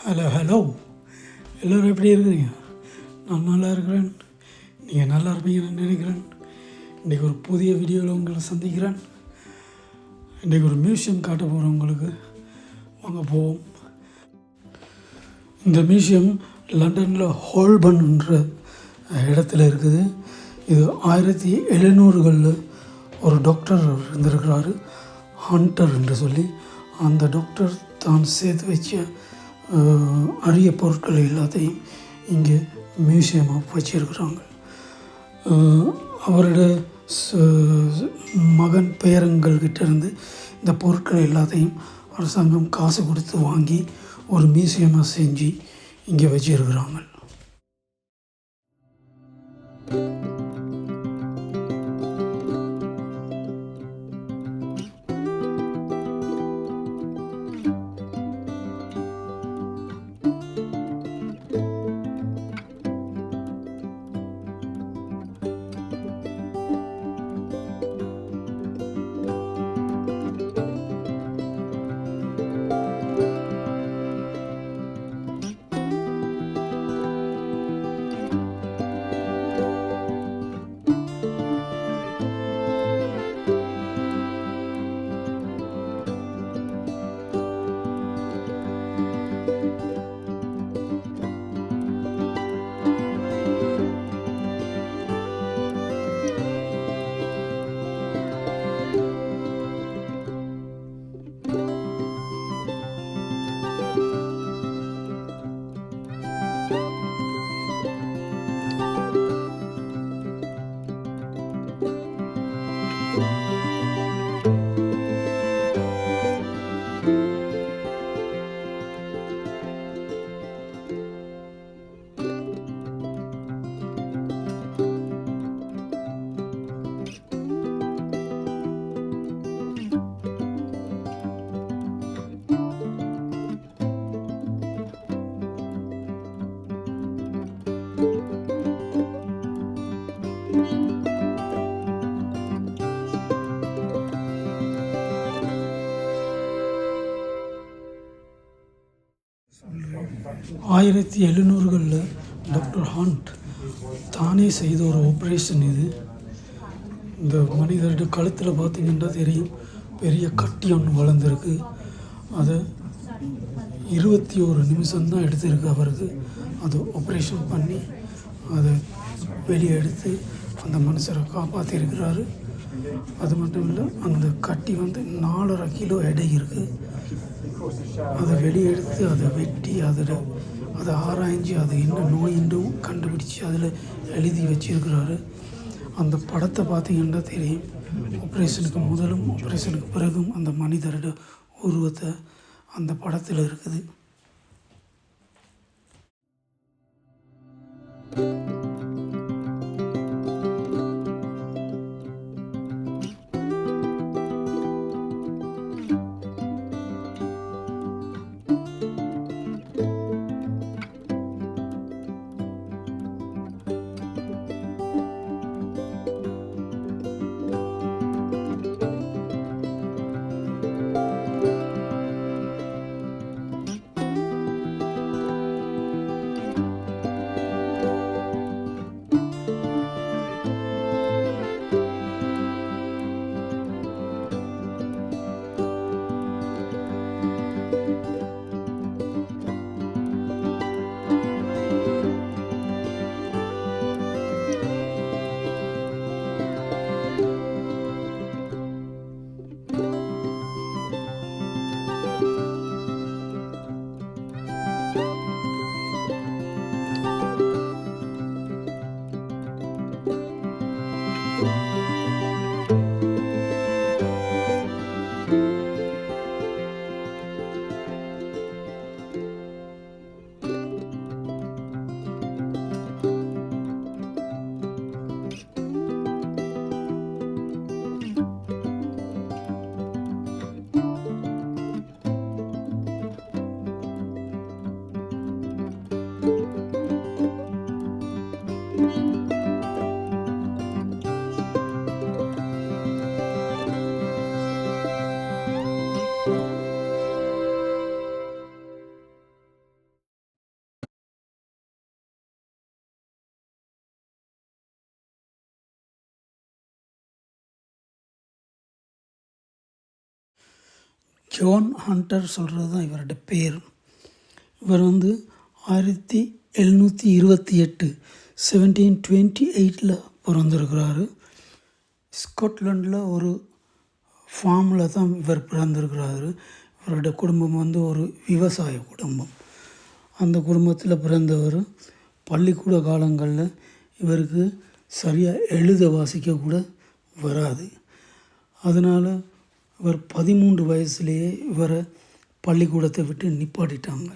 Hello hello எல்லோரும் எப்படி இருக்கிறீங்க? நான் நல்லா இருக்கிறேன். நீங்கள் நல்லா இருப்பீங்கன்னு நினைக்கிறேன். இன்றைக்கி ஒரு புதிய வீடியோவில் உங்களை சந்திக்கிறேன். இன்றைக்கி ஒரு மியூசியம் காட்ட போகிறேன் உங்களுக்கு. வாங்க போவோம். இந்த மியூசியம் லண்டனில் ஹோல்பன்ன்ற இடத்துல இருக்குது. இது 1700களில் ஒரு டாக்டர் இருந்திருக்கிறாரு, ஹண்டர் என்று சொல்லி. அந்த டாக்டர் தான் சேர்த்து வச்ச அரிய பொருட்கள் எல்லாத்தையும் இங்கே மியூசியமாக வச்சிருக்கிறாங்க. அவரோட மகன் பேரங்கள்கிட்ட இருந்து இந்த பொருட்கள் எல்லாத்தையும் அரசாங்கம் காசு கொடுத்து வாங்கி ஒரு மியூசியமாக செஞ்சு இங்கே வச்சிருக்கிறாங்க. ஆயிரத்தி 1700களில் டாக்டர் ஹண்ட் தானே செய்த ஒரு ஆப்ரேஷன் இது. இந்த மனிதருடைய கழுத்தில் பார்த்திங்கன்னா தெரியும், பெரிய கட்டி ஒன்று வளர்ந்துருக்கு. அதை 21 நிமிஷம்தான் எடுத்திருக்கு அவருக்கு. அதை ஆப்ரேஷன் பண்ணி அதை வெளியே எடுத்து அந்த மனுஷரை காப்பாற்றிருக்கிறாரு. அது மட்டும் இல்லை, அந்த கட்டி 4.5 கிலோ எடை இருக்குது. அதை வெளியே எடுத்து அதை வெட்டி அதை ஆராய்ஞ்சு அது என்ன நோயின்றும் கண்டுபிடிச்சி அதில் எழுதி வச்சிருக்கிறாரு. அந்த படத்தை பார்த்திங்கன்னா தெரியும், ஆப்ரேஷனுக்கு முதலும் ஆப்ரேஷனுக்கு பிறகும் அந்த மனிதரோட உருவத்தை அந்த படத்தில் இருக்குது. ஜான் ஹண்டர் சொல்கிறது தான் இவரோட பேர். இவர் வந்து 1728 1728 பிறந்திருக்கிறாரு. ஸ்காட்லாண்டில் ஒரு ஃபார்மில் தான் இவர் பிறந்திருக்கிறாரு. இவரோட குடும்பம் வந்து ஒரு விவசாய குடும்பம். அந்த குடும்பத்தில் பிறந்தவர். பள்ளிக்கூட காலங்களில் இவருக்கு சரியாக எழுத வாசிக்க கூட வராது. அதனால் இவர் 13 வயசுலேயே இவரை பள்ளிக்கூடத்தை விட்டு நிப்பாட்டிட்டாங்க.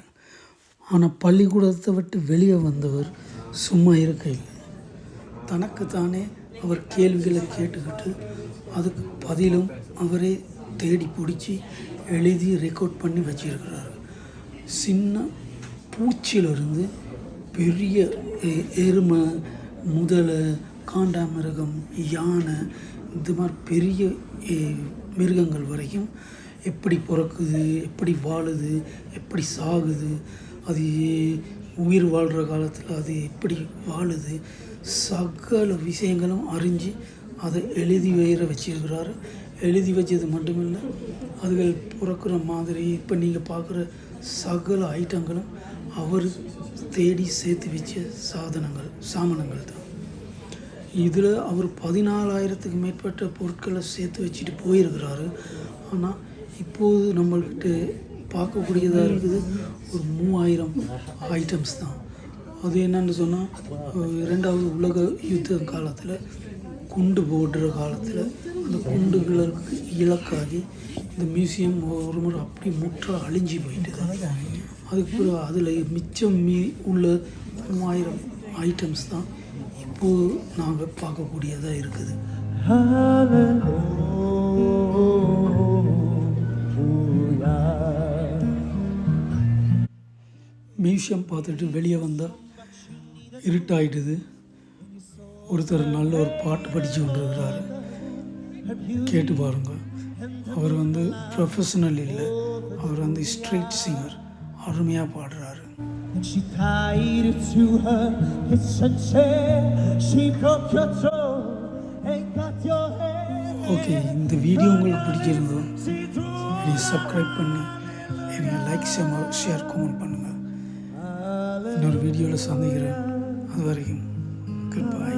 ஆனால் பள்ளிக்கூடத்தை விட்டு வெளியே வந்தவர் சும்மா இருக்கையில் தனக்குத்தானே அவர் கேள்விகளை கேட்டுக்கிட்டு அதுக்கு பதிலும் அவரே தேடி பிடிச்சி எழுதி ரெக்கார்ட் பண்ணி வச்சிருக்கிறாரு. சின்ன பூச்சியிலிருந்து பெரிய எருமை, முதலை, காண்டாமிருகம், யானை, இந்த மாதிரி பெரிய மிருகங்கள் வரைக்கும் எப்படி பிறக்குது, எப்படி வாழுது, எப்படி சாகுது, அது உயிர் வாழ்கிற காலத்தில் அது எப்படி வாழுது, சகல விஷயங்களும் அறிஞ்சு அதை எழுதி வச்சிருக்கிறாரு. எழுதி வச்சது மட்டுமில்லை, அதுகள் பிறக்கிற மாதிரி இப்போ நீங்கள் பார்க்குற சகல ஐட்டங்களும் அவர் தேடி சேர்த்து வச்ச சாமானங்கள் தான். இதில் அவர் 14,000க்கு மேற்பட்ட பொருட்களை சேர்த்து வச்சுட்டு போயிருக்கிறாரு. ஆனால் இப்போது நம்மள்கிட்ட பார்க்கக்கூடியதாக இருக்குது ஒரு 3000 ஐட்டம்ஸ் தான். அது என்னன்னு சொன்னால், 2வது உலக யுத்த காலத்தில் குண்டு போடுற காலத்தில் அந்த குண்டுகளுக்கு இலக்காகி இந்த மியூசியம் ஒரு முறை அப்படி முற்ற அழிஞ்சு போயிட்டுது. அதுக்கு பிறகு அதில் மிச்சம் உள்ள 3000 ஐட்டம்ஸ் தான் இப்போது நாங்கள் பார்க்கக்கூடியதாக இருக்குது. மியூசியம் பார்த்துட்டு வெளியே வந்தால் இருட்டாயிட்டுது. ஒருத்தர் நல்ல ஒரு பாட்டு படித்து கொண்டிருக்கிறாரு, கேட்டு பாருங்கள். அவர் வந்து ப்ரொஃபஷனல் இல்லை, அவர் வந்து ஸ்ட்ரீட் சிங்கர், அருமையாக பாடுறாரு. ஓகே, இந்த வீடியோ உங்களுக்கு பிடிச்சிருந்தோ நீங்கள் சப்ஸ்கிரைப் பண்ணி எனக்கு லைக் ஷேர் கமெண்ட் பண்ணுங்கள். இன்னொரு வீடியோவில் சந்திக்கிறேன். அது வரைக்கும் குட் பை.